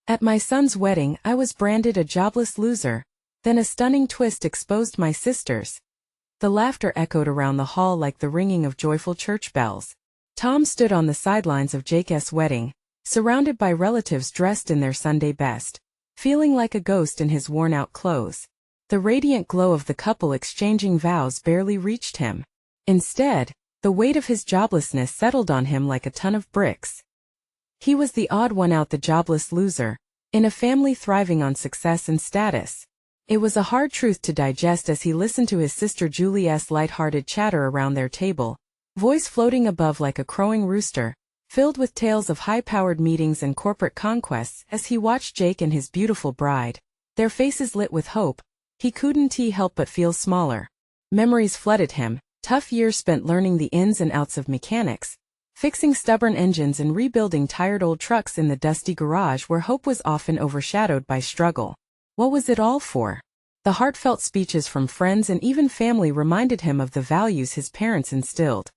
At my son's wedding, I was branded a jobless loser. Then a stunning twist exposed my sisters. The laughter echoed around the hall like the ringing of joyful church bells. Tom stood on the sidelines of Jake's wedding, surrounded by relatives dressed in their Sunday best, feeling like a ghost in his worn-out clothes. The radiant glow of the couple exchanging vows barely reached him. Instead, the weight of his joblessness settled on him like a ton of bricks. He was the odd one out, the jobless loser, in a family thriving on success and status. It was a hard truth to digest as he listened to his sister Julie's light-hearted chatter around their table, voice floating above like a crowing rooster, filled with tales of high-powered meetings and corporate conquests. As he watched Jake and his beautiful bride, their faces lit with hope, he couldn't help but feel smaller. Memories flooded him, tough years spent learning the ins and outs of mechanics, fixing stubborn engines and rebuilding tired old trucks in the dusty garage where hope was often overshadowed by struggle. What was it all for? The heartfelt speeches from friends and even family reminded him of the values his parents instilled: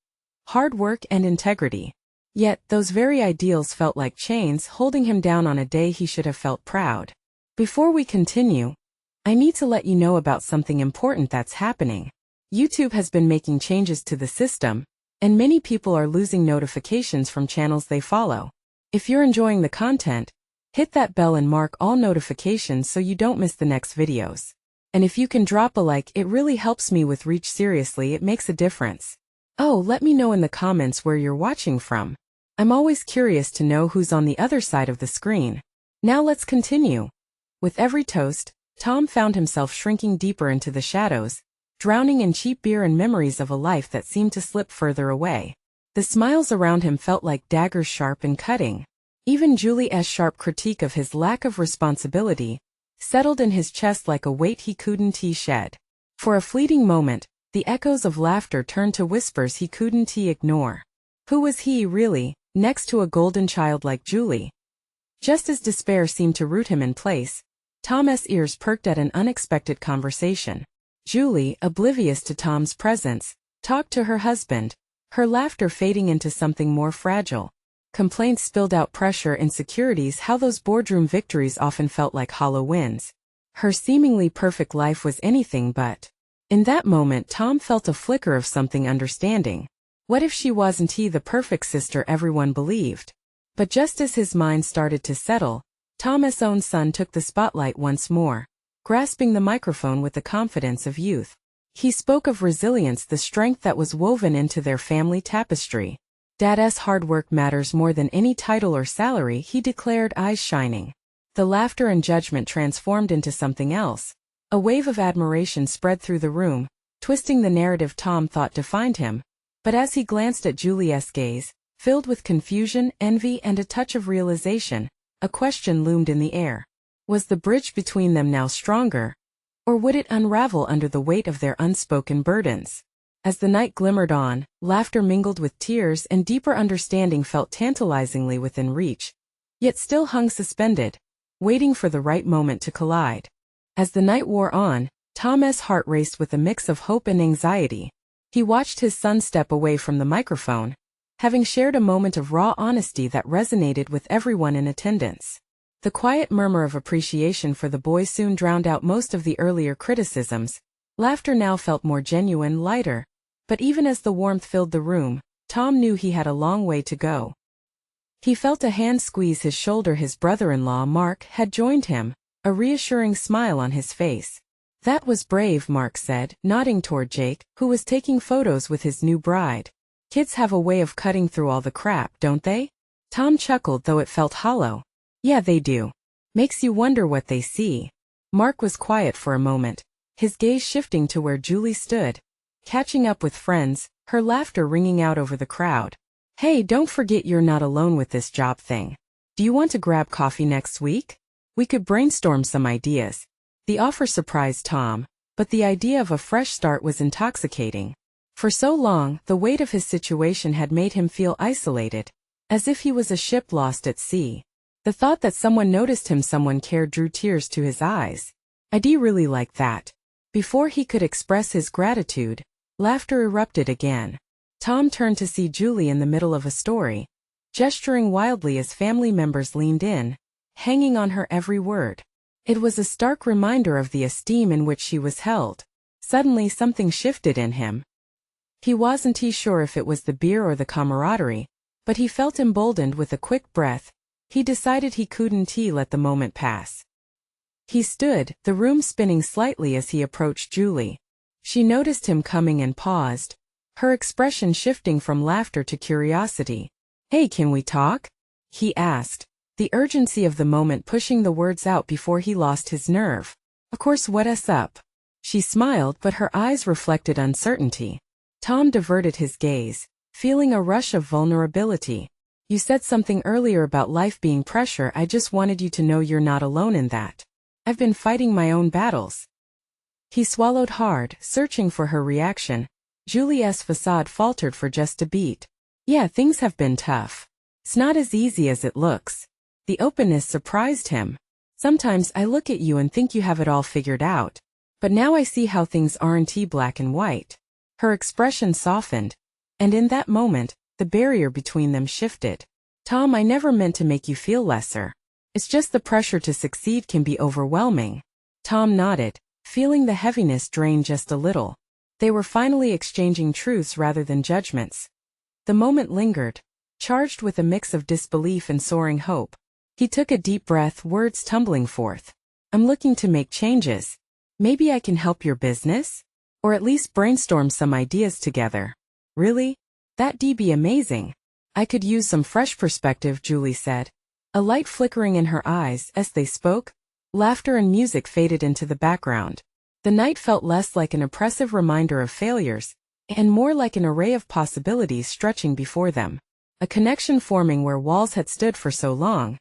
hard work and integrity. Yet, those very ideals felt like chains holding him down on a day he should have felt proud. Before we continue, I need to let you know about something important that's happening. YouTube has been making changes to the system, and many people are losing notifications from channels they follow. If you're enjoying the content, hit that bell and mark all notifications so you don't miss the next videos. And if you can drop a like, it really helps me with reach. Seriously, it makes a difference. Oh, let me know in the comments where you're watching from. I'm always curious to know who's on the other side of the screen. Now let's continue. With every toast, Tom found himself shrinking deeper into the shadows, drowning in cheap beer and memories of a life that seemed to slip further away. The smiles around him felt like daggers, sharp and cutting. Even Julie's sharp critique of his lack of responsibility settled in his chest like a weight he couldn't shed. For a fleeting moment, the echoes of laughter turned to whispers he couldn't ignore. Who was he really, next to a golden child like Julie? Just as despair seemed to root him in place, Tom's ears perked at an unexpected conversation. Julie, oblivious to Tom's presence, talked to her husband, her laughter fading into something more fragile. Complaints spilled out, pressure, insecurities, how those boardroom victories often felt like hollow wins. Her seemingly perfect life was anything but. In that moment, Tom felt a flicker of something understanding. What if she wasn't the perfect sister everyone believed? But just as his mind started to settle, Tom's own son took the spotlight once more, grasping the microphone with the confidence of youth. He spoke of resilience, the strength that was woven into their family tapestry. Dad's hard work matters more than any title or salary, he declared, eyes shining. The laughter and judgment transformed into something else. A wave of admiration spread through the room, twisting the narrative Tom thought defined him. But as he glanced at Julie's gaze, filled with confusion, envy, and a touch of realization, a question loomed in the air. Was the bridge between them now stronger, or would it unravel under the weight of their unspoken burdens? As the night glimmered on, laughter mingled with tears and deeper understanding felt tantalizingly within reach, yet still hung suspended, waiting for the right moment to collide. As the night wore on, Tom's heart raced with a mix of hope and anxiety. He watched his son step away from the microphone, having shared a moment of raw honesty that resonated with everyone in attendance. The quiet murmur of appreciation for the boy soon drowned out most of the earlier criticisms. Laughter now felt more genuine, lighter. But even as the warmth filled the room, Tom knew he had a long way to go. He felt a hand squeeze his shoulder. His brother-in-law, Mark, had joined him, a reassuring smile on his face. That was brave, Mark said, nodding toward Jake, who was taking photos with his new bride. Kids have a way of cutting through all the crap, don't they? Tom chuckled, though it felt hollow. Yeah, they do. Makes you wonder what they see. Mark was quiet for a moment, his gaze shifting to where Julie stood, catching up with friends, her laughter ringing out over the crowd. Hey, don't forget you're not alone with this job thing. Do you want to grab coffee next week? We could brainstorm some ideas. The offer surprised Tom, but the idea of a fresh start was intoxicating. For so long, the weight of his situation had made him feel isolated, as if he was a ship lost at sea. The thought that someone noticed him, someone cared, drew tears to his eyes. I'd really like that. Before he could express his gratitude, laughter erupted again. Tom turned to see Julie in the middle of a story, gesturing wildly as family members leaned in, hanging on her every word. It was a stark reminder of the esteem in which she was held. Suddenly something shifted in him. He wasn't sure if it was the beer or the camaraderie, but he felt emboldened. With a quick breath, he decided he couldn't let the moment pass. He stood, the room spinning slightly as he approached Julie. She noticed him coming and paused, her expression shifting from laughter to curiosity. "Hey, can we talk?" he asked, the urgency of the moment pushing the words out before he lost his nerve. "Of course, what's up?" She smiled, but her eyes reflected uncertainty. Tom diverted his gaze, feeling a rush of vulnerability. "You said something earlier about life being pressure. I just wanted you to know you're not alone in that. I've been fighting my own battles." He swallowed hard, searching for her reaction. Julie's facade faltered for just a beat. "Yeah, things have been tough. It's not as easy as it looks." The openness surprised him. "Sometimes I look at you and think you have it all figured out. But now I see how things aren't black and white." Her expression softened, and in that moment, the barrier between them shifted. "Tom, I never meant to make you feel lesser. It's just the pressure to succeed can be overwhelming." Tom nodded, feeling the heaviness drain just a little. They were finally exchanging truths rather than judgments. The moment lingered, charged with a mix of disbelief and soaring hope. He took a deep breath, words tumbling forth. "I'm looking to make changes. Maybe I can help your business? Or at least brainstorm some ideas together." "Really? That'd be amazing. I could use some fresh perspective," Julie said, a light flickering in her eyes. As they spoke, laughter and music faded into the background. The night felt less like an oppressive reminder of failures, and more like an array of possibilities stretching before them. A connection forming where walls had stood for so long.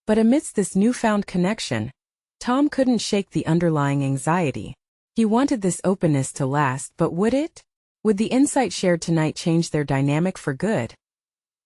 But amidst this newfound connection, Tom couldn't shake the underlying anxiety. He wanted this openness to last, but would it? Would the insight shared tonight change their dynamic for good?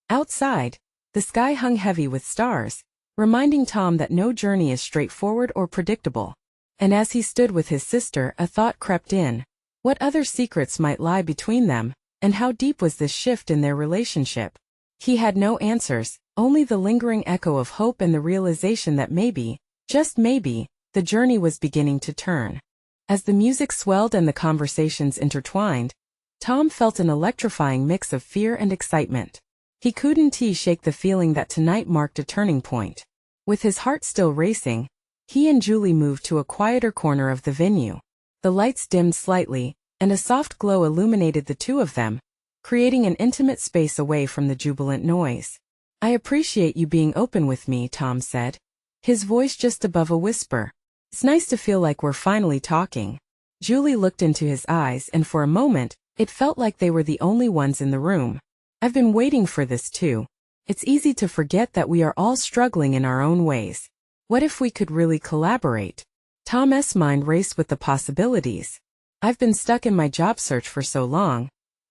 Outside, the sky hung heavy with stars, reminding Tom that no journey is straightforward or predictable. And as he stood with his sister, a thought crept in. What other secrets might lie between them, and how deep was this shift in their relationship? He had no answers, only the lingering echo of hope and the realization that maybe, just maybe, the journey was beginning to turn. As the music swelled and the conversations intertwined, Tom felt an electrifying mix of fear and excitement. He couldn't shake the feeling that tonight marked a turning point. With his heart still racing, he and Julie moved to a quieter corner of the venue. The lights dimmed slightly, and a soft glow illuminated the two of them, creating an intimate space away from the jubilant noise. "I appreciate you being open with me," Tom said, his voice just above a whisper. "It's nice to feel like we're finally talking." Julie looked into his eyes, and for a moment, it felt like they were the only ones in the room. "I've been waiting for this too. It's easy to forget that we are all struggling in our own ways. What if we could really collaborate?" Tom's mind raced with the possibilities. "I've been stuck in my job search for so long.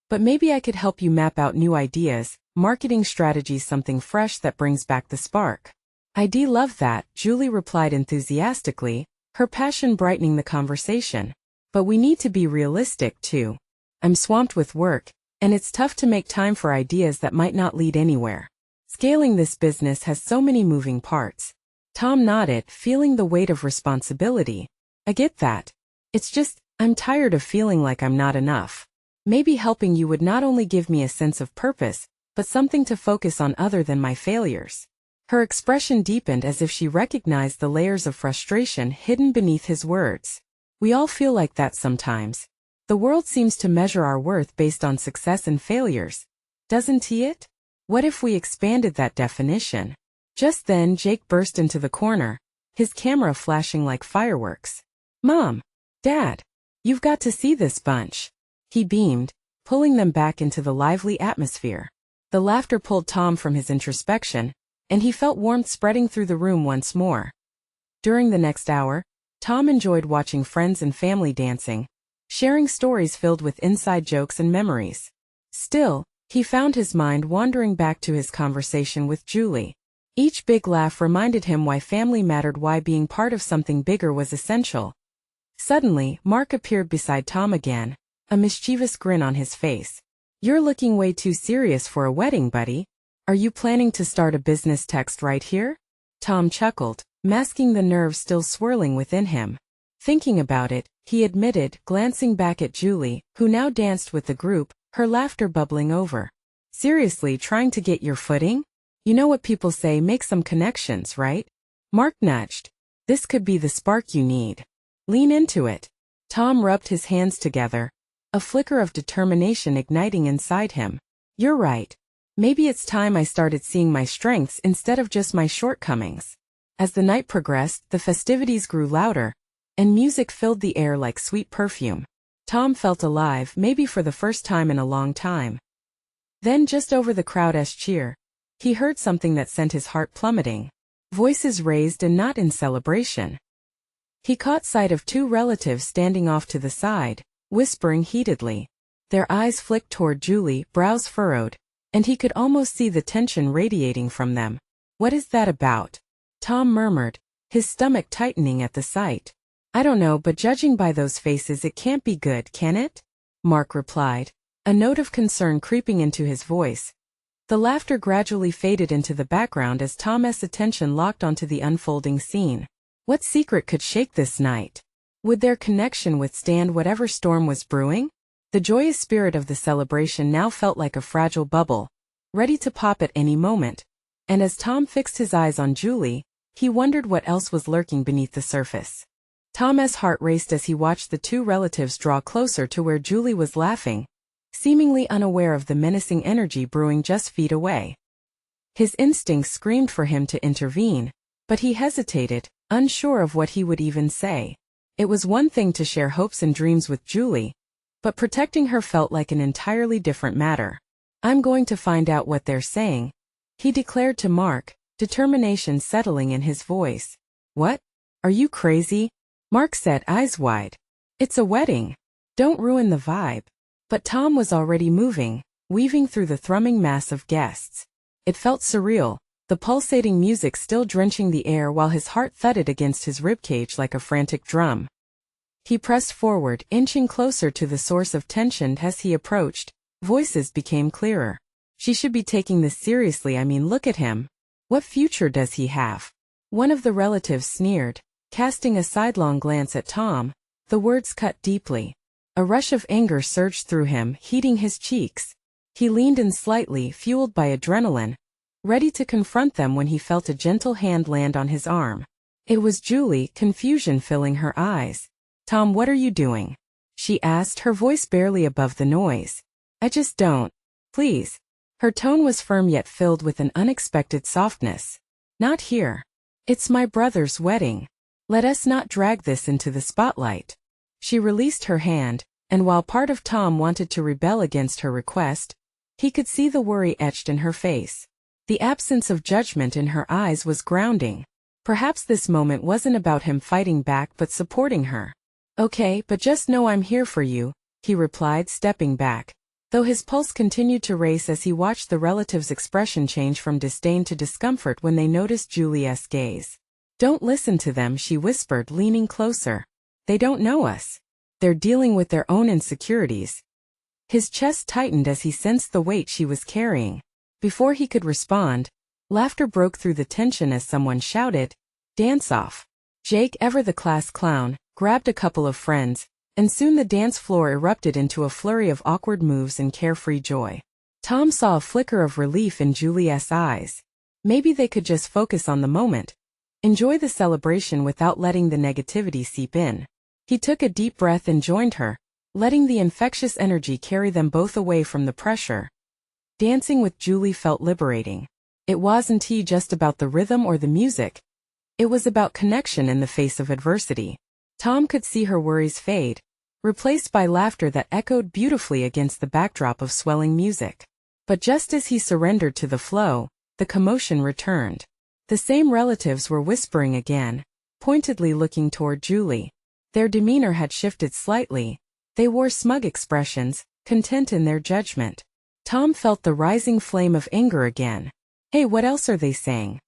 But maybe I could help you map out new ideas, marketing strategies, something fresh that brings back the spark." "I'd love that," Julie replied enthusiastically, her passion brightening the conversation. "But we need to be realistic too. I'm swamped with work, and it's tough to make time for ideas that might not lead anywhere. Scaling this business has so many moving parts." Tom nodded, feeling the weight of responsibility. "I get that. It's just, I'm tired of feeling like I'm not enough. Maybe helping you would not only give me a sense of purpose, but something to focus on other than my failures." Her expression deepened as if she recognized the layers of frustration hidden beneath his words. "We all feel like that sometimes. The world seems to measure our worth based on success and failures. Doesn't it? What if we expanded that definition?" Just then Jake burst into the corner, his camera flashing like fireworks. "Mom! Dad! You've got to see this bunch!" He beamed, pulling them back into the lively atmosphere. The laughter pulled Tom from his introspection, and he felt warmth spreading through the room once more. During the next hour, Tom enjoyed watching friends and family dancing, sharing stories filled with inside jokes and memories. Still, he found his mind wandering back to his conversation with Julie. Each big laugh reminded him why family mattered, why being part of something bigger was essential. Suddenly, Mark appeared beside Tom again, a mischievous grin on his face. "You're looking way too serious for a wedding, buddy. Are you planning to start a business text right here?" Tom chuckled, masking the nerves still swirling within him. Thinking about it, he admitted, glancing back at Julie, who now danced with the group, her laughter bubbling over. Seriously, trying to get your footing? You know what people say, make some connections, right? Mark nudged. This could be the spark you need. Lean into it. Tom rubbed his hands together, a flicker of determination igniting inside him. You're right. Maybe it's time I started seeing my strengths instead of just my shortcomings. As the night progressed, the festivities grew louder, and music filled the air like sweet perfume. Tom felt alive, maybe for the first time in a long time. Then, just over the crowd's cheer, he heard something that sent his heart plummeting. Voices raised and not in celebration. He caught sight of two relatives standing off to the side, whispering heatedly. Their eyes flicked toward Julie, brows furrowed, and he could almost see the tension radiating from them. What is that about? Tom murmured, his stomach tightening at the sight. I don't know, but judging by those faces it can't be good, can it? Mark replied, a note of concern creeping into his voice. The laughter gradually faded into the background as Tom's attention locked onto the unfolding scene. What secret could shake this night? Would their connection withstand whatever storm was brewing? The joyous spirit of the celebration now felt like a fragile bubble, ready to pop at any moment. And as Tom fixed his eyes on Julie, he wondered what else was lurking beneath the surface. Tom's heart raced as he watched the two relatives draw closer to where Julie was laughing, seemingly unaware of the menacing energy brewing just feet away. His instincts screamed for him to intervene, but he hesitated, unsure of what he would even say. It was one thing to share hopes and dreams with Julie, but protecting her felt like an entirely different matter. I'm going to find out what they're saying, he declared to Mark, determination settling in his voice. What? Are you crazy? Mark said, eyes wide. It's a wedding. Don't ruin the vibe. But Tom was already moving, weaving through the thrumming mass of guests. It felt surreal, the pulsating music still drenching the air while his heart thudded against his ribcage like a frantic drum. He pressed forward, inching closer to the source of tension. As he approached, voices became clearer. She should be taking this seriously. I mean, look at him. What future does he have? One of the relatives sneered, casting a sidelong glance at Tom. The words cut deeply. A rush of anger surged through him, heating his cheeks. He leaned in slightly, fueled by adrenaline, ready to confront them when he felt a gentle hand land on his arm. It was Julie, confusion filling her eyes. Tom, what are you doing? She asked, her voice barely above the noise. I just don't. Please. Her tone was firm yet filled with an unexpected softness. Not here. It's my brother's wedding. Let us not drag this into the spotlight. She released her hand, and while part of Tom wanted to rebel against her request, he could see the worry etched in her face. The absence of judgment in her eyes was grounding. Perhaps this moment wasn't about him fighting back but supporting her. Okay, but just know I'm here for you, he replied, stepping back, though his pulse continued to race as he watched the relatives' expression change from disdain to discomfort when they noticed Julie's gaze. Don't listen to them, she whispered, leaning closer. They don't know us. They're dealing with their own insecurities. His chest tightened as he sensed the weight she was carrying. Before he could respond, laughter broke through the tension as someone shouted, "Dance off." Jake, ever the class clown, grabbed a couple of friends, and soon the dance floor erupted into a flurry of awkward moves and carefree joy. Tom saw a flicker of relief in Julie's eyes. Maybe they could just focus on the moment, enjoy the celebration without letting the negativity seep in. He took a deep breath and joined her, letting the infectious energy carry them both away from the pressure. Dancing with Julie felt liberating. It wasn't just about the rhythm or the music. It was about connection in the face of adversity. Tom could see her worries fade, replaced by laughter that echoed beautifully against the backdrop of swelling music. But just as he surrendered to the flow, the commotion returned. The same relatives were whispering again, pointedly looking toward Julie. Their demeanor had shifted slightly. They wore smug expressions, content in their judgment. Tom felt the rising flame of anger again. Hey, what else are they saying?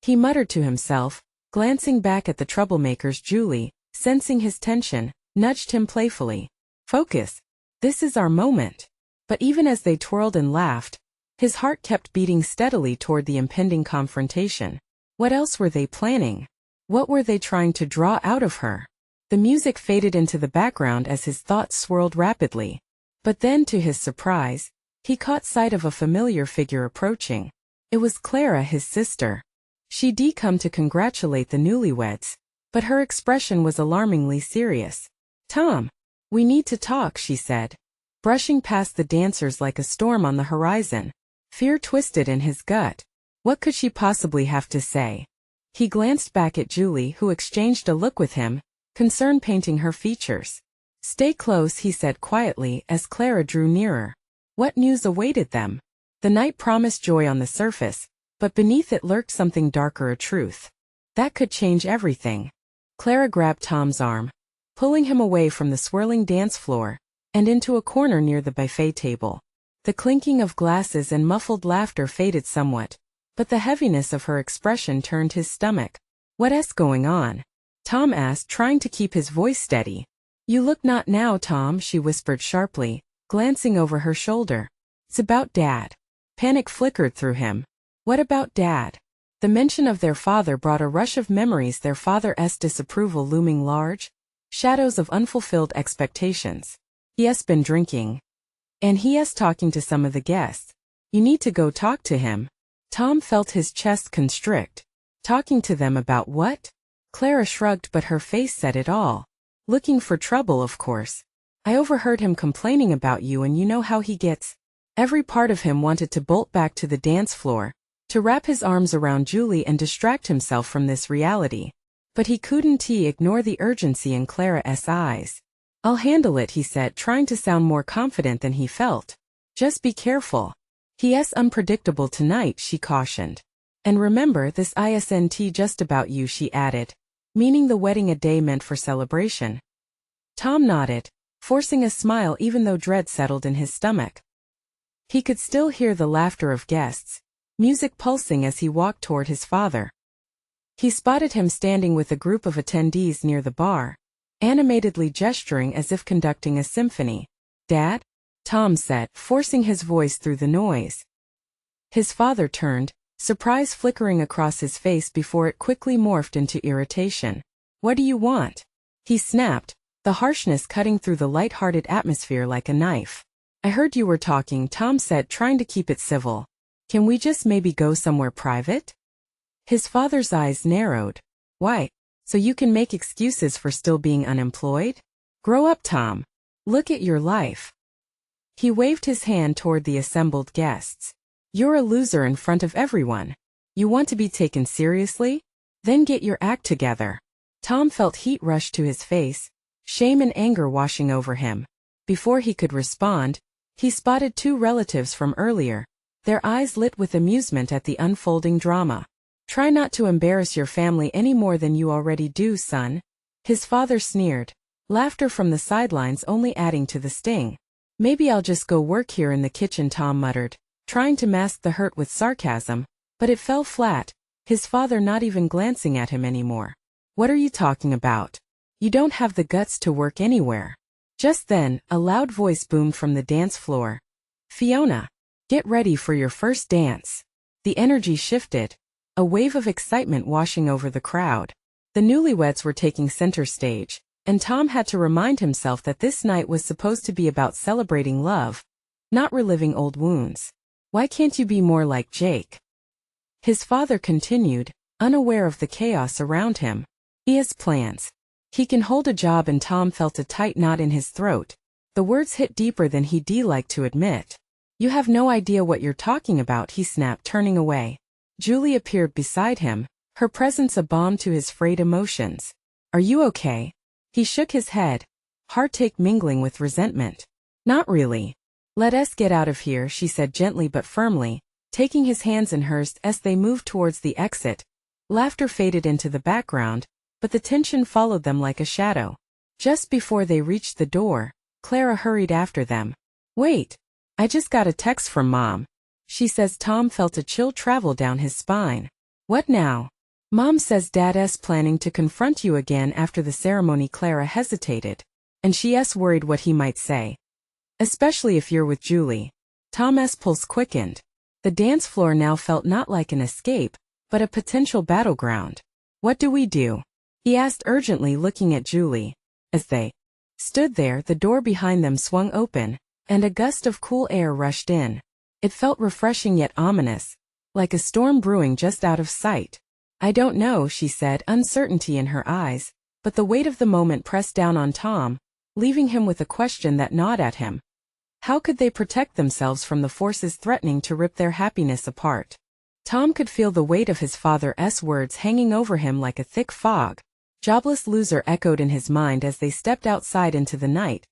He muttered to himself, glancing back at the troublemakers. Julie, sensing his tension, nudged him playfully. Focus. This is our moment. But even as they twirled and laughed, his heart kept beating steadily toward the impending confrontation. What else were they planning? What were they trying to draw out of her? The music faded into the background as his thoughts swirled rapidly. But then, to his surprise, he caught sight of a familiar figure approaching. It was Clara, his sister. She'd come to congratulate the newlyweds, but her expression was alarmingly serious. "Tom, we need to talk," she said, brushing past the dancers like a storm on the horizon. Fear twisted in his gut. What could she possibly have to say? He glanced back at Julie, who exchanged a look with him, concern painting her features. "Stay close," he said quietly as Clara drew nearer. What news awaited them? The night promised joy on the surface, but beneath it lurked something darker, a truth that could change everything. Clara grabbed Tom's arm, pulling him away from the swirling dance floor, and into a corner near the buffet table. The clinking of glasses and muffled laughter faded somewhat, but the heaviness of her expression turned his stomach. "What's going on?" Tom asked, trying to keep his voice steady. "You look not now, Tom," she whispered sharply, glancing over her shoulder. "It's about Dad." Panic flickered through him. What about Dad? The mention of their father brought a rush of memories, their father's disapproval looming large, shadows of unfulfilled expectations. He's been drinking. And he's talking to some of the guests. You need to go talk to him. Tom felt his chest constrict. Talking to them about what? Clara shrugged, but her face said it all. Looking for trouble, of course. I overheard him complaining about you, and you know how he gets. Every part of him wanted to bolt back to the dance floor, to wrap his arms around Julie and distract himself from this reality. But he couldn't ignore the urgency in Clara's eyes. "I'll handle it," he said, trying to sound more confident than he felt. "Just be careful. He's unpredictable tonight," she cautioned. "And remember, this isn't just about you," she added, meaning the wedding a day meant for celebration. Tom nodded, forcing a smile even though dread settled in his stomach. He could still hear the laughter of guests, music pulsing as he walked toward his father. He spotted him standing with a group of attendees near the bar, animatedly gesturing as if conducting a symphony. "Dad?" Tom said, forcing his voice through the noise. His father turned, surprise flickering across his face before it quickly morphed into irritation. "What do you want?" he snapped, the harshness cutting through the light-hearted atmosphere like a knife. "I heard you were talking," Tom said, trying to keep it civil. "Can we just maybe go somewhere private?" His father's eyes narrowed. "Why? So you can make excuses for still being unemployed? Grow up, Tom. Look at your life." He waved his hand toward the assembled guests. "You're a loser in front of everyone. You want to be taken seriously? Then get your act together." Tom felt heat rush to his face, shame and anger washing over him. Before he could respond, he spotted two relatives from earlier, their eyes lit with amusement at the unfolding drama. "Try not to embarrass your family any more than you already do, son," his father sneered, laughter from the sidelines only adding to the sting. "Maybe I'll just go work here in the kitchen," Tom muttered, trying to mask the hurt with sarcasm, but it fell flat, his father not even glancing at him anymore. "What are you talking about? You don't have the guts to work anywhere." Just then, a loud voice boomed from the dance floor. "Fiona, get ready for your first dance." The energy shifted, a wave of excitement washing over the crowd. The newlyweds were taking center stage, and Tom had to remind himself that this night was supposed to be about celebrating love, not reliving old wounds. "Why can't you be more like Jake?" His father continued, unaware of the chaos around him. "He has plans. He can hold a job," and Tom felt a tight knot in his throat. The words hit deeper than he'd like to admit. "You have no idea what you're talking about," he snapped, turning away. Julie appeared beside him, her presence a balm to his frayed emotions. "Are you okay?" He shook his head, heartache mingling with resentment. "Not really. Let us get out of here," she said gently but firmly, taking his hands in hers as they moved towards the exit. Laughter faded into the background, but the tension followed them like a shadow. Just before they reached the door, Clara hurried after them. "Wait. I just got a text from Mom," she says. Tom felt a chill travel down his spine. "What now?" "Mom says Dad's planning to confront you again after the ceremony." Clara hesitated, and she's worried what he might say. "Especially if you're with Julie." Tom's pulse quickened. The dance floor now felt not like an escape, but a potential battleground. What do we do? He asked urgently, looking at Julie. As they stood there, the door behind them swung open, and a gust of cool air rushed in. It felt refreshing yet ominous, like a storm brewing just out of sight. I don't know, she said, uncertainty in her eyes, but the weight of the moment pressed down on Tom, leaving him with a question that gnawed at him. How could they protect themselves from the forces threatening to rip their happiness apart? Tom could feel the weight of his father's words hanging over him like a thick fog. Jobless loser echoed in his mind as they stepped outside into the night,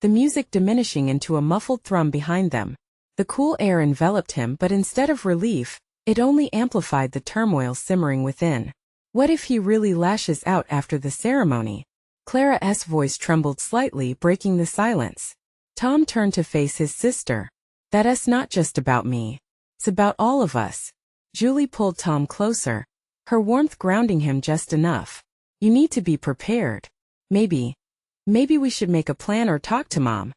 the music diminishing into a muffled thrum behind them. The cool air enveloped him, but instead of relief, it only amplified the turmoil simmering within. What if he really lashes out after the ceremony? Clara's voice trembled slightly, breaking the silence. Tom turned to face his sister. That's not just about me. It's about all of us. Julie pulled Tom closer, her warmth grounding him just enough. You need to be prepared. Maybe we should make a plan or talk to Mom.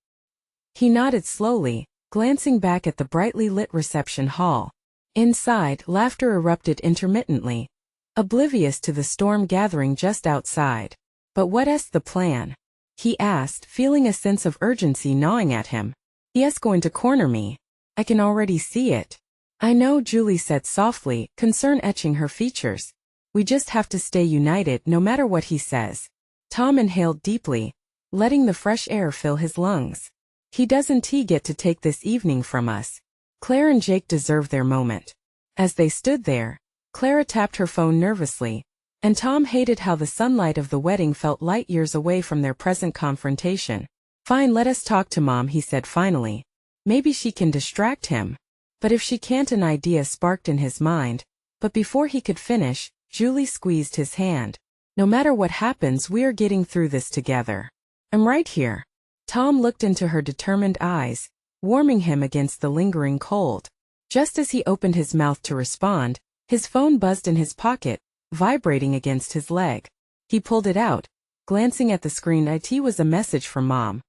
He nodded slowly, glancing back at the brightly lit reception hall. Inside, laughter erupted intermittently, oblivious to the storm gathering just outside. But what's the plan? He asked, feeling a sense of urgency gnawing at him. He's going to corner me. I can already see it. I know, Julie said softly, concern etching her features. We just have to stay united no matter what he says. Tom inhaled deeply, letting the fresh air fill his lungs. He doesn't get to take this evening from us. Claire and Jake deserve their moment. As they stood there, Clara tapped her phone nervously, and Tom hated how the sunlight of the wedding felt light years away from their present confrontation. Fine, let us talk to Mom, he said finally. Maybe she can distract him. But if she can't, an idea sparked in his mind. But before he could finish, Julie squeezed his hand. No matter what happens, we are getting through this together. I'm right here. Tom looked into her determined eyes, warming him against the lingering cold. Just as he opened his mouth to respond, his phone buzzed in his pocket, vibrating against his leg. He pulled it out, glancing at the screen. It was a message from Mom.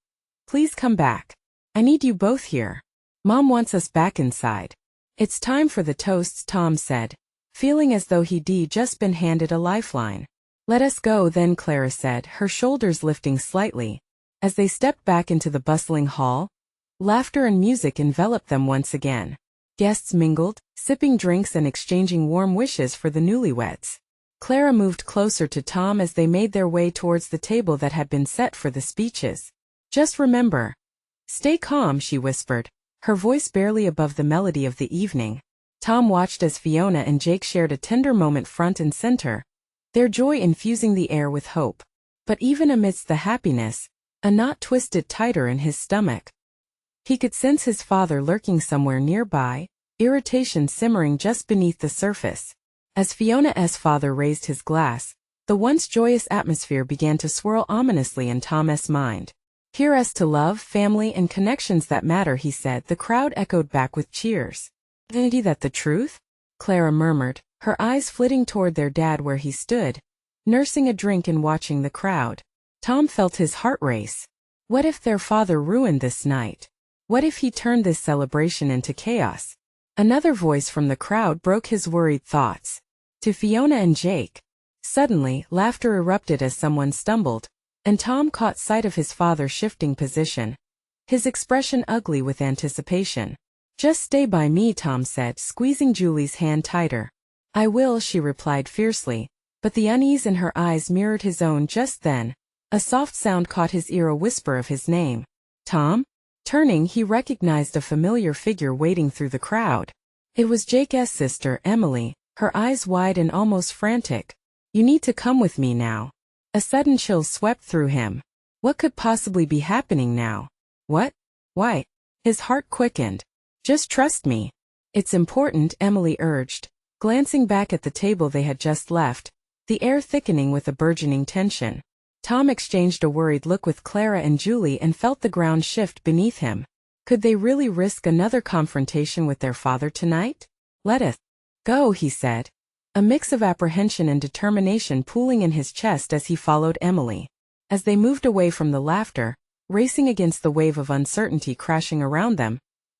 Please come back. I need you both here. Mom wants us back inside. It's time for the toasts, Tom said, feeling as though he'd just been handed a lifeline. Let us go then, Clara said, her shoulders lifting slightly. As they stepped back into the bustling hall, laughter and music enveloped them once again. Guests mingled, sipping drinks and exchanging warm wishes for the newlyweds. Clara moved closer to Tom as they made their way towards the table that had been set for the speeches. Just remember. Stay calm, she whispered, her voice barely above the melody of the evening. Tom watched as Fiona and Jake shared a tender moment front and center, their joy infusing the air with hope. But even amidst the happiness, a knot twisted tighter in his stomach. He could sense his father lurking somewhere nearby, irritation simmering just beneath the surface. As Fiona's father raised his glass, the once joyous atmosphere began to swirl ominously in Tom's mind. Here's to love, family, and connections that matter, he said. The crowd echoed back with cheers. Isn't that the truth? Clara murmured, her eyes flitting toward their dad where he stood, nursing a drink and watching the crowd. Tom felt his heart race. What if their father ruined this night? What if he turned this celebration into chaos? Another voice from the crowd broke his worried thoughts. To Fiona and Jake. Suddenly, laughter erupted as someone stumbled, and Tom caught sight of his father shifting position, his expression ugly with anticipation. Just stay by me, Tom said, squeezing Julie's hand tighter. I will, she replied fiercely, but the unease in her eyes mirrored his own. Just then, a soft sound caught his ear, a whisper of his name. Tom? Turning, he recognized a familiar figure wading through the crowd. It was Jake's sister, Emily, her eyes wide and almost frantic. You need to come with me now. A sudden chill swept through him. What could possibly be happening now? What? Why? His heart quickened. Just trust me. It's important, Emily urged, glancing back at the table they had just left, the air thickening with a burgeoning tension. Tom exchanged a worried look with Clara and Julie and felt the ground shift beneath him. Could they really risk another confrontation with their father tonight? Let us go, he said, a mix of apprehension and determination pooling in his chest as he followed Emily. As they moved away from the laughter, racing against the wave of uncertainty crashing around them,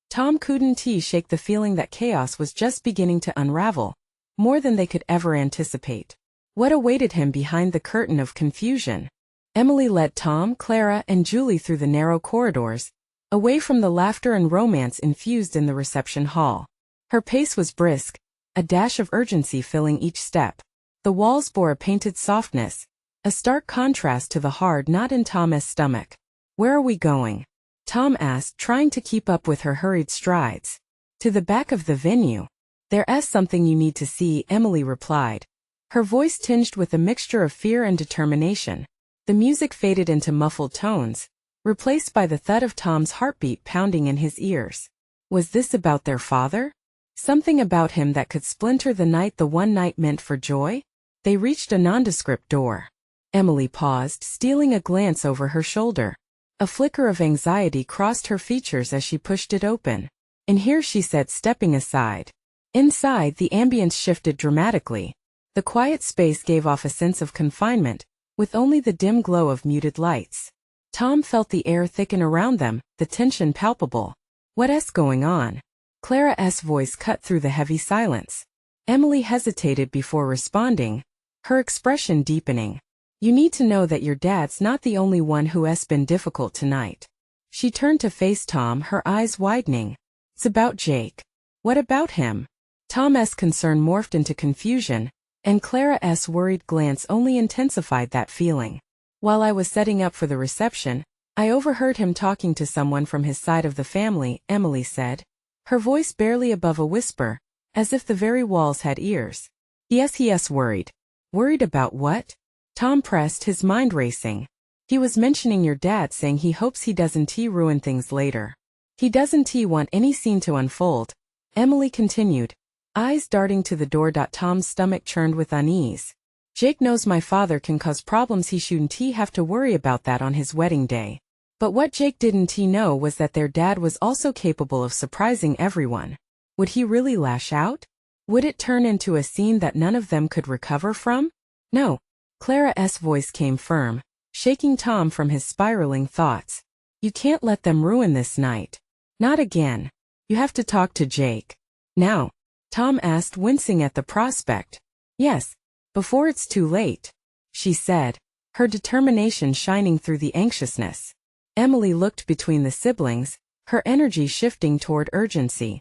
Tom couldn't shake the feeling that chaos was just beginning to unravel. more than they could ever anticipate. What awaited him behind the curtain of confusion? Emily led Tom, Clara, and Julie through the narrow corridors, away from the laughter and romance infused in the reception hall. Her pace was brisk, a dash of urgency filling each step. The walls bore a painted softness, a stark contrast to the hard knot in Tom's stomach. "Where are we going?" Tom asked, trying to keep up with her hurried strides. "To the back of the venue. There's something you need to see," Emily replied, her voice tinged with a mixture of fear and determination. The music faded into muffled tones, replaced by the thud of Tom's heartbeat pounding in his ears. Was this about their father? Something about him that could splinter the night the one night meant for joy? They reached a nondescript door. Emily paused, stealing a glance over her shoulder. A flicker of anxiety crossed her features as she pushed it open. "In here," she said, stepping aside. Inside, the ambience shifted dramatically. The quiet space gave off a sense of confinement, with only the dim glow of muted lights. Tom felt the air thicken around them, the tension palpable. "What's going on?" Clara's voice cut through the heavy silence. Emily hesitated before responding, her expression deepening. "You need to know that your dad's not the only one who's been difficult tonight." She turned to face Tom, her eyes widening. "It's about Jake." "What about him?" Tom's concern morphed into confusion, and Clara's worried glance only intensified that feeling. "While I was setting up for the reception, I overheard him talking to someone from his side of the family," Emily said, her voice barely above a whisper, as if the very walls had ears. He's worried." "Worried about what?" Tom pressed, his mind racing. "He was mentioning your dad, saying he hopes he doesn't ruin things later. He doesn't want any scene to unfold," Emily continued, eyes darting to the door. Tom's stomach churned with unease. "Jake knows my father can cause problems. He shouldn't have to worry about that on his wedding day." But what Jake didn't know was that their dad was also capable of surprising everyone. Would he really lash out? Would it turn into a scene that none of them could recover from? "No." Clara's voice came firm, shaking Tom from his spiraling thoughts. "You can't let them ruin this night. Not again. You have to talk to Jake." "Now?" Tom asked, wincing at the prospect. "Yes. Before it's too late," she said, her determination shining through the anxiousness. Emily looked between the siblings, her energy shifting toward urgency.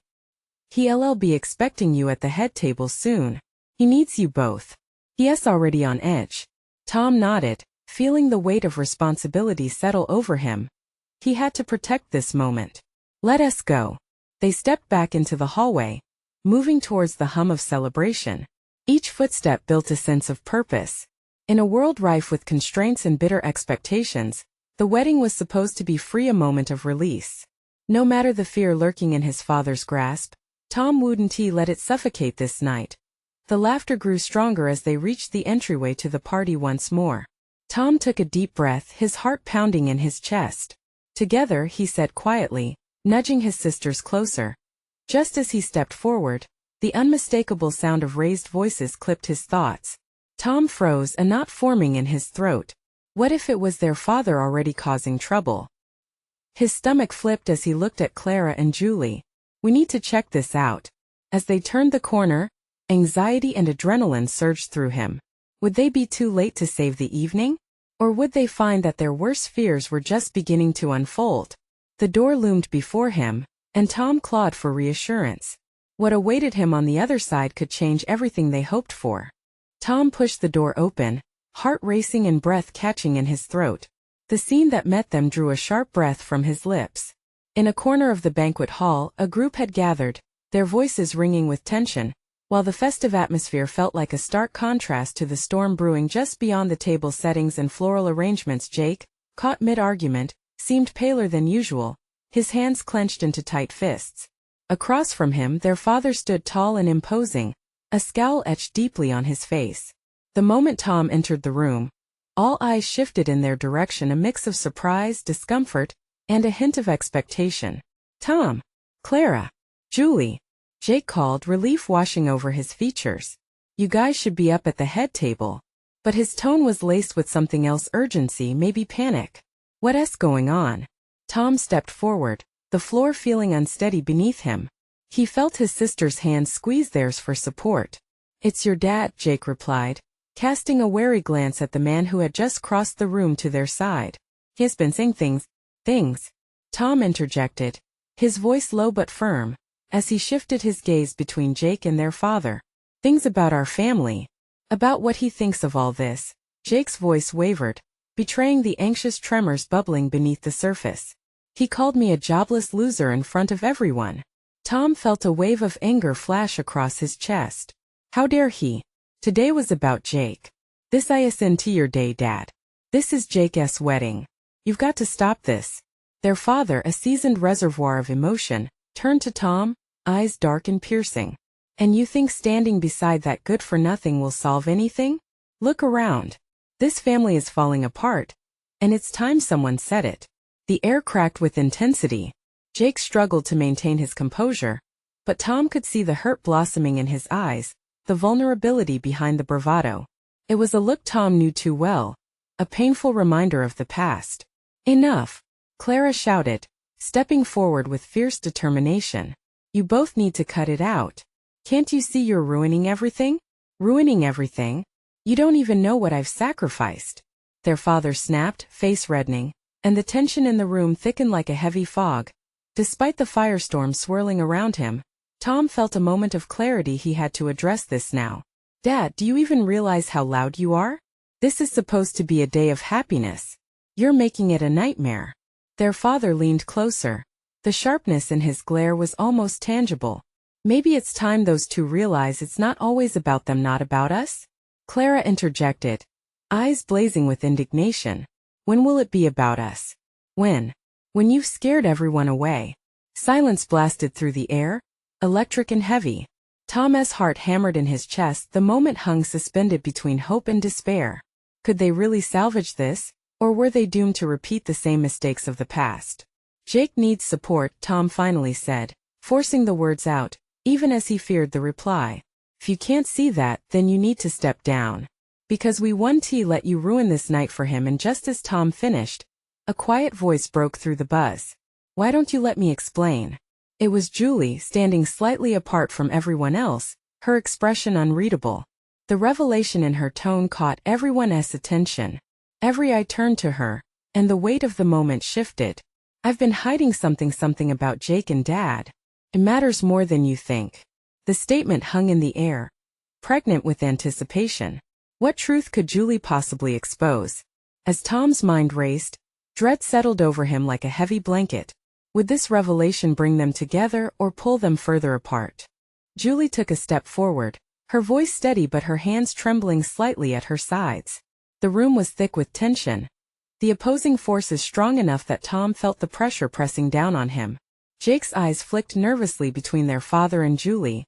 "He'll be expecting you at the head table soon. He needs you both." "He's already on edge." Tom nodded, feeling the weight of responsibility settle over him. He had to protect this moment. "Let us go." They stepped back into the hallway, moving towards the hum of celebration. Each footstep built a sense of purpose. In a world rife with constraints and bitter expectations, the wedding was supposed to be free, a moment of release. No matter the fear lurking in his father's grasp, Tom wouldn't let it suffocate this night. The laughter grew stronger as they reached the entryway to the party once more. Tom took a deep breath, his heart pounding in his chest. "Together," he said quietly, nudging his sisters closer. Just as he stepped forward, the unmistakable sound of raised voices clipped his thoughts. Tom froze, a knot forming in his throat. What if it was their father already causing trouble? His stomach flipped as he looked at Clara and Julie. "We need to check this out." As they turned the corner, anxiety and adrenaline surged through him. Would they be too late to save the evening? Or would they find that their worst fears were just beginning to unfold? The door loomed before him, and Tom clawed for reassurance. What awaited him on the other side could change everything they hoped for. Tom pushed the door open, heart racing and breath catching in his throat. The scene that met them drew a sharp breath from his lips. In a corner of the banquet hall, a group had gathered, their voices ringing with tension, while the festive atmosphere felt like a stark contrast to the storm brewing just beyond the table settings and floral arrangements. Jake, caught mid-argument, seemed paler than usual, his hands clenched into tight fists. Across from him, their father stood tall and imposing, a scowl etched deeply on his face. The moment Tom entered the room, all eyes shifted in their direction, a mix of surprise, discomfort, and a hint of expectation. "Tom! Clara! Julie!" Jake called, relief washing over his features. "You guys should be up at the head table." But his tone was laced with something else, urgency, maybe panic. "What's going on?" Tom stepped forward, the floor feeling unsteady beneath him. He felt his sister's hands squeeze theirs for support. It's your dad, Jake replied, casting a wary glance at the man who had just crossed the room to their side. He has been saying things. Tom interjected, his voice low but firm, as he shifted his gaze between Jake and their father. Things about our family. About what he thinks of all this. Jake's voice wavered, betraying the anxious tremors bubbling beneath the surface. He called me a jobless loser in front of everyone. Tom felt a wave of anger flash across his chest. How dare he? Today was about Jake. This isn't your day, Dad. This is Jake's wedding. You've got to stop this. Their father, a seasoned reservoir of emotion, turned to Tom, eyes dark and piercing. And you think standing beside that good-for-nothing will solve anything? Look around. This family is falling apart. And it's time someone said it. The air cracked with intensity. Jake struggled to maintain his composure, but Tom could see the hurt blossoming in his eyes, the vulnerability behind the bravado. It was a look Tom knew too well, a painful reminder of the past. Enough! Clara shouted, stepping forward with fierce determination. You both need to cut it out. Can't you see you're ruining everything? Ruining everything? You don't even know what I've sacrificed. Their father snapped, face reddening, and the tension in the room thickened like a heavy fog. Despite the firestorm swirling around him, Tom felt a moment of clarity. He had to address this now. Dad, do you even realize how loud you are? This is supposed to be a day of happiness. You're making it a nightmare. Their father leaned closer. The sharpness in his glare was almost tangible. Maybe it's time those two realize it's not always about them, not about us? Clara interjected, eyes blazing with indignation. When will it be about us? When? When you've scared everyone away. Silence blasted through the air, electric and heavy. Tom's heart hammered in his chest. The moment hung suspended between hope and despair. Could they really salvage this, or were they doomed to repeat the same mistakes of the past? Jake needs support, Tom finally said, forcing the words out, even as he feared the reply. If you can't see that, then you need to step down. Because we won't let you ruin this night for him. And just as Tom finished, a quiet voice broke through the buzz. Why don't you let me explain? It was Julie, standing slightly apart from everyone else, her expression unreadable. The revelation in her tone caught everyone's attention. Every eye turned to her, and the weight of the moment shifted. I've been hiding something about Jake and Dad. It matters more than you think. The statement hung in the air, pregnant with anticipation. What truth could Julie possibly expose? As Tom's mind raced, dread settled over him like a heavy blanket. Would this revelation bring them together or pull them further apart? Julie took a step forward, her voice steady but her hands trembling slightly at her sides. The room was thick with tension, the opposing forces strong enough that Tom felt the pressure pressing down on him. Jake's eyes flicked nervously between their father and Julie,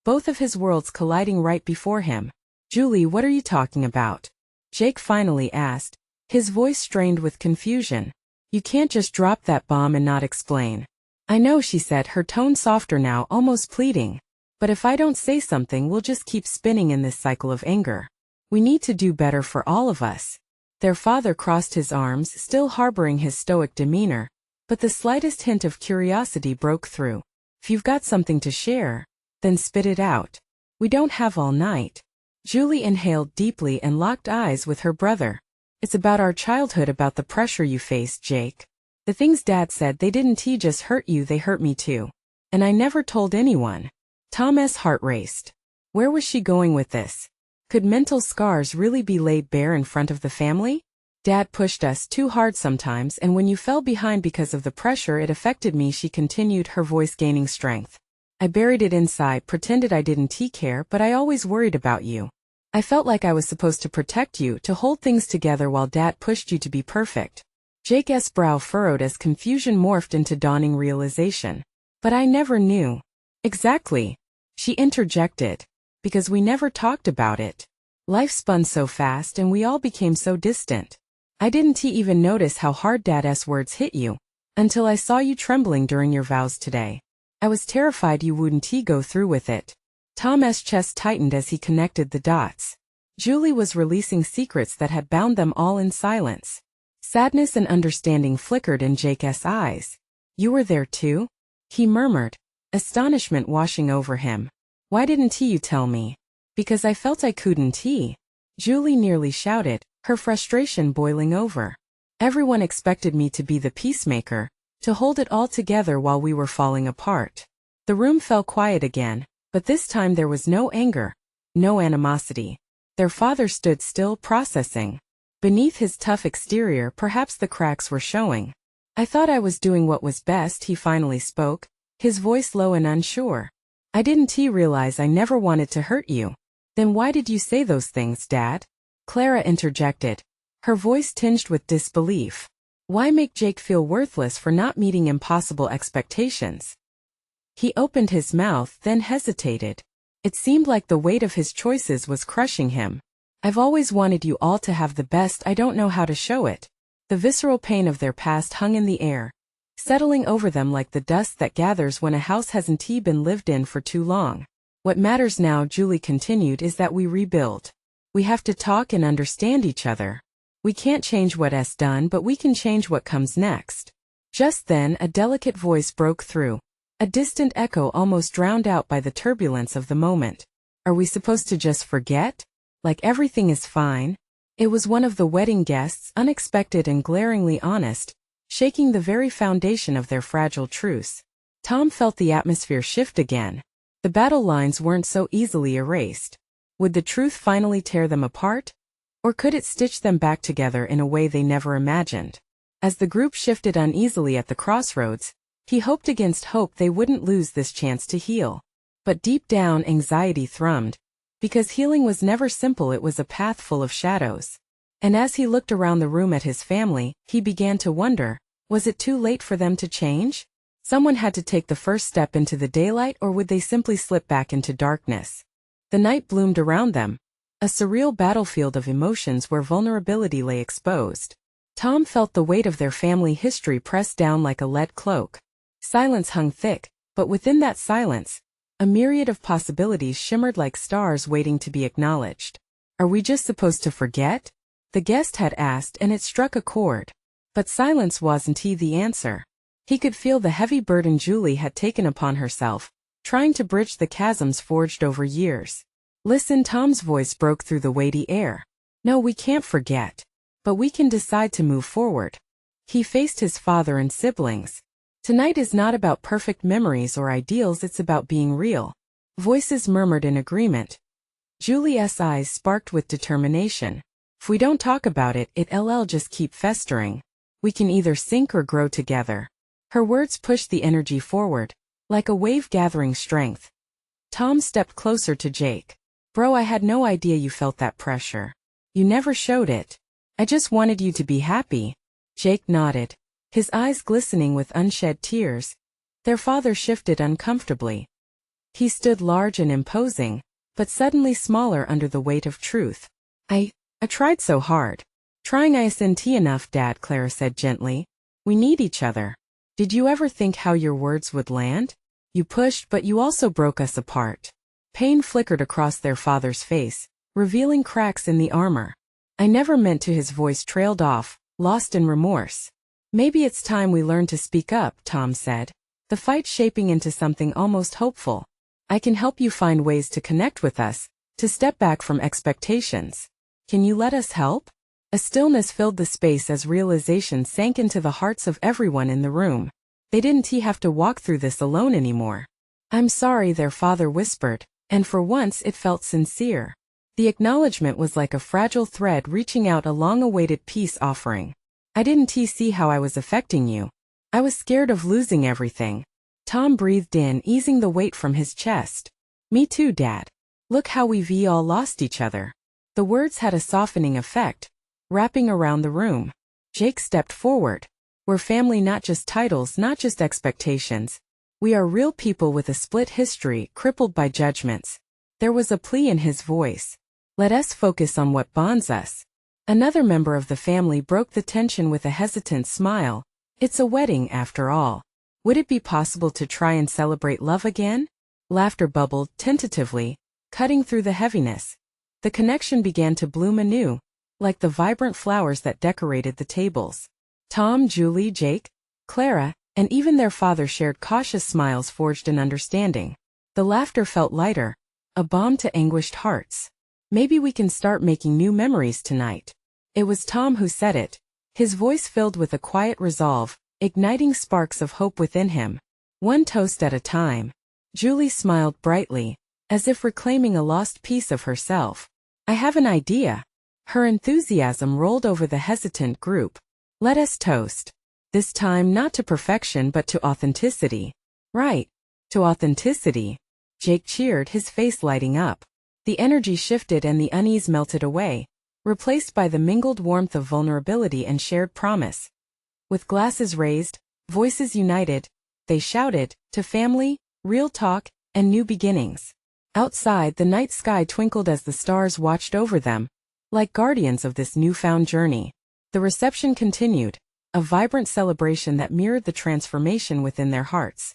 both of his worlds colliding right before him. Julie, what are you talking about? Jake finally asked, his voice strained with confusion. You can't just drop that bomb and not explain. I know, she said, her tone softer now, almost pleading. But if I don't say something, we'll just keep spinning in this cycle of anger. We need to do better for all of us. Their father crossed his arms, still harboring his stoic demeanor, but the slightest hint of curiosity broke through. If you've got something to share, then spit it out. We don't have all night. Julie inhaled deeply and locked eyes with her brother. It's about our childhood, about the pressure you faced, Jake. The things Dad said, they didn't just hurt you, they hurt me too. And I never told anyone. Tom's heart raced. Where was she going with this? Could mental scars really be laid bare in front of the family? Dad pushed us too hard sometimes, and when you fell behind because of the pressure, it affected me, she continued, her voice gaining strength. I buried it inside, pretended I didn't care, but I always worried about you. I felt like I was supposed to protect you, to hold things together while Dad pushed you to be perfect. Jake's brow furrowed as confusion morphed into dawning realization. But I never knew. Exactly. She interjected. Because we never talked about it. Life spun so fast and we all became so distant. I didn't even notice how hard Dad's words hit you, until I saw you trembling during your vows today. I was terrified you wouldn't go through with it. Tom's chest tightened as he connected the dots. Julie was releasing secrets that had bound them all in silence. Sadness and understanding flickered in Jake's eyes. You were there too? He murmured, astonishment washing over him. Why didn't you tell me? Because I felt I couldn't. Julie nearly shouted, her frustration boiling over. Everyone expected me to be the peacemaker, to hold it all together while we were falling apart. The room fell quiet again, but this time there was no anger, no animosity. Their father stood still, processing. Beneath his tough exterior, perhaps the cracks were showing. I thought I was doing what was best, he finally spoke, his voice low and unsure. I didn't realize I never wanted to hurt you. Then why did you say those things, Dad? Clara interjected, her voice tinged with disbelief. Why make Jake feel worthless for not meeting impossible expectations? He opened his mouth, then hesitated. It seemed like the weight of his choices was crushing him. I've always wanted you all to have the best, I don't know how to show it. The visceral pain of their past hung in the air, settling over them like the dust that gathers when a house hasn't been lived in for too long. What matters now, Julie continued, is that we rebuild. We have to talk and understand each other. We can't change what's done, but we can change what comes next. Just then, a delicate voice broke through, a distant echo almost drowned out by the turbulence of the moment. Are we supposed to just forget? Like everything is fine? It was one of the wedding guests, unexpected and glaringly honest, shaking the very foundation of their fragile truce. Tom felt the atmosphere shift again. The battle lines weren't so easily erased. Would the truth finally tear them apart? Or could it stitch them back together in a way they never imagined? As the group shifted uneasily at the crossroads, he hoped against hope they wouldn't lose this chance to heal. But deep down, anxiety thrummed. Because healing was never simple, it was a path full of shadows. And as he looked around the room at his family, he began to wonder, was it too late for them to change? Someone had to take the first step into the daylight, or would they simply slip back into darkness? The night bloomed around them, a surreal battlefield of emotions where vulnerability lay exposed. Tom felt the weight of their family history pressed down like a lead cloak. Silence hung thick, but within that silence, a myriad of possibilities shimmered like stars waiting to be acknowledged. Are we just supposed to forget? The guest had asked, and it struck a chord. But silence wasn't the answer. He could feel the heavy burden Julie had taken upon herself, trying to bridge the chasms forged over years. Listen, Tom's voice broke through the weighty air. No, we can't forget. But we can decide to move forward. He faced his father and siblings. Tonight is not about perfect memories or ideals, it's about being real. Voices murmured in agreement. Julie's eyes sparked with determination. If we don't talk about it, it'll just keep festering. We can either sink or grow together. Her words pushed the energy forward, like a wave gathering strength. Tom stepped closer to Jake. Bro, I had no idea you felt that pressure. You never showed it. I just wanted you to be happy. Jake nodded, his eyes glistening with unshed tears. Their father shifted uncomfortably. He stood large and imposing, but suddenly smaller under the weight of truth. I tried so hard. Trying isn't enough, Dad, Clara said gently. We need each other. Did you ever think how your words would land? You pushed, but you also broke us apart. Pain flickered across their father's face, revealing cracks in the armor. I never meant to. His voice trailed off, lost in remorse. Maybe it's time we learn to speak up, Tom said, the fight shaping into something almost hopeful. I can help you find ways to connect with us, to step back from expectations. Can you let us help? A stillness filled the space as realization sank into the hearts of everyone in the room. They didn't have to walk through this alone anymore. I'm sorry, their father whispered, and for once it felt sincere. The acknowledgement was like a fragile thread reaching out, a long-awaited peace offering. I didn't see how I was affecting you. I was scared of losing everything. Tom breathed in, easing the weight from his chest. Me too, Dad. Look how we've all lost each other. The words had a softening effect, wrapping around the room. Jake stepped forward. We're family, not just titles, not just expectations. We are real people with a split history, crippled by judgments. There was a plea in his voice. Let us focus on what bonds us. Another member of the family broke the tension with a hesitant smile. It's a wedding, after all. Would it be possible to try and celebrate love again? Laughter bubbled, tentatively, cutting through the heaviness. The connection began to bloom anew, like the vibrant flowers that decorated the tables. Tom, Julie, Jake, Clara, and even their father shared cautious smiles forged in understanding. The laughter felt lighter, a balm to anguished hearts. Maybe we can start making new memories tonight. It was Tom who said it, his voice filled with a quiet resolve, igniting sparks of hope within him. One toast at a time. Julie smiled brightly, as if reclaiming a lost piece of herself. I have an idea. Her enthusiasm rolled over the hesitant group. Let us toast. This time not to perfection but to authenticity. Right. To authenticity. Jake cheered, his face lighting up. The energy shifted and the unease melted away, replaced by the mingled warmth of vulnerability and shared promise. With glasses raised, voices united, they shouted, to family, real talk, and new beginnings. Outside, the night sky twinkled as the stars watched over them, like guardians of this newfound journey. The reception continued, a vibrant celebration that mirrored the transformation within their hearts.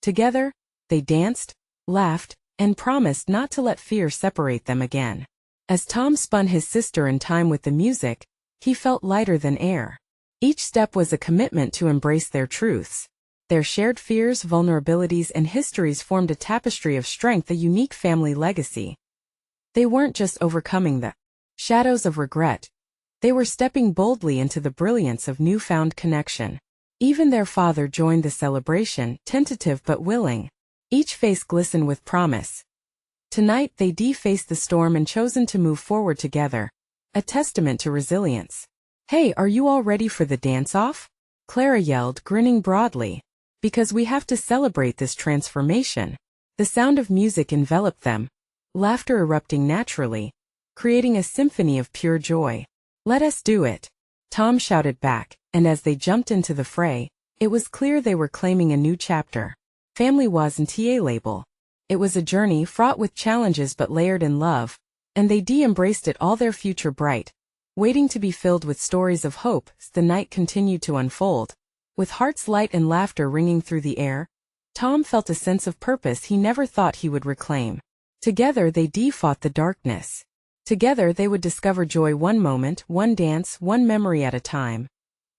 Together, they danced, laughed, and promised not to let fear separate them again. As Tom spun his sister in time with the music, he felt lighter than air. Each step was a commitment to embrace their truths. Their shared fears, vulnerabilities, and histories formed a tapestry of strength, a unique family legacy. They weren't just overcoming the shadows of regret. They were stepping boldly into the brilliance of newfound connection. Even their father joined the celebration, tentative but willing. Each face glistened with promise. Tonight they faced the storm and chosen to move forward together, a testament to resilience. Hey, are you all ready for the dance-off? Clara yelled, grinning broadly. Because we have to celebrate this transformation. The sound of music enveloped them, laughter erupting naturally, creating a symphony of pure joy. Let us do it, Tom shouted back, and as they jumped into the fray, it was clear they were claiming a new chapter. Family wasn't a label. It was a journey fraught with challenges but layered in love, and they embraced it all, their future bright, waiting to be filled with stories of hope. As the night continued to unfold, with hearts light and laughter ringing through the air, Tom felt a sense of purpose he never thought he would reclaim. Together they fought the darkness. Together they would discover joy, one moment, one dance, one memory at a time.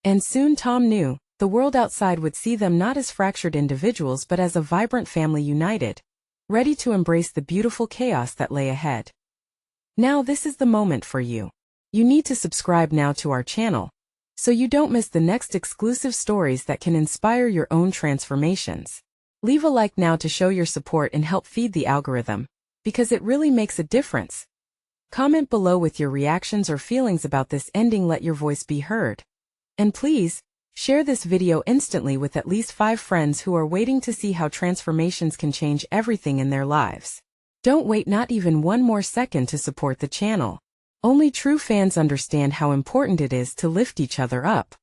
And soon Tom knew, the world outside would see them not as fractured individuals but as a vibrant family united, ready to embrace the beautiful chaos that lay ahead. Now this is the moment for you. You need to subscribe now to our channel, so you don't miss the next exclusive stories that can inspire your own transformations. Leave a like now to show your support and help feed the algorithm, because it really makes a difference. Comment below with your reactions or feelings about this ending. Let your voice be heard. And please, share this video instantly with at least 5 friends who are waiting to see how transformations can change everything in their lives. Don't wait not even one more second to support the channel. Only true fans understand how important it is to lift each other up.